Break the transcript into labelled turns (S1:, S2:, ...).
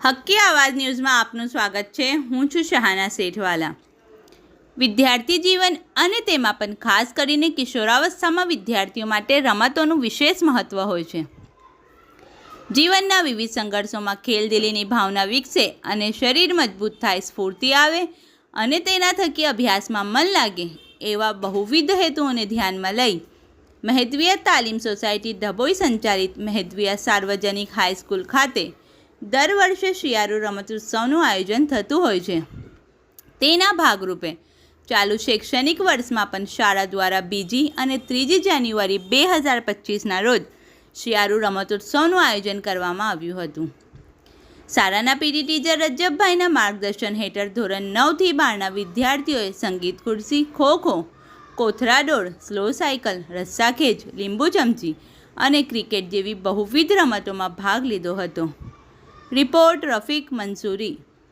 S1: હક્કી આવાજ ન્યૂઝમાં આપનું સ્વાગત છે। હું છું શહાના સેઠવાલા। વિદ્યાર્થી જીવન અને તેમાં પણ ખાસ કરીને કિશોરાવસ્થામાં વિદ્યાર્થીઓ માટે રમતોનું વિશેષ મહત્ત્વ હોય છે। જીવનના વિવિધ સંઘર્ષોમાં ખેલદિલીની ભાવના વિકસે અને શરીર મજબૂત થાય, સ્ફૂર્તિ આવે અને તેના થકી અભ્યાસમાં મન લાગે, એવા બહુવિધ હેતુઓને ધ્યાનમાં લઈ મહેદવિયા તાલીમ સોસાયટી ડભોઈ સંચાલિત મહેદવિયા સાર્વજનિક હાઈસ્કૂલ ખાતે દર વર્ષે શિયાળુ રમતોત્સવનું આયોજન થતું હોય છે। તેના ભાગરૂપે ચાલુ શૈક્ષણિક વર્ષમાં પણ શાળા દ્વારા 2જી અને 3જી જાન્યુઆરી 2025ના રોજ શિયાળુ રમતોત્સવનું આયોજન કરવામાં આવ્યું હતું। શાળાના પીટી ટીચર રજબભાઈના માર્ગદર્શન હેઠળ ધોરણ 9થી 12ના વિદ્યાર્થીઓએ સંગીત ખુરશી, ખોખો, કોથળા દોડ, સ્લો સાયકલ, રસ્સાખેંચ, લીંબુ ચમચી અને ક્રિકેટ જેવી બહુવિધ રમતોમાં ભાગ લીધો હતો। રિપોર્ટ રફીક મંસૂરી।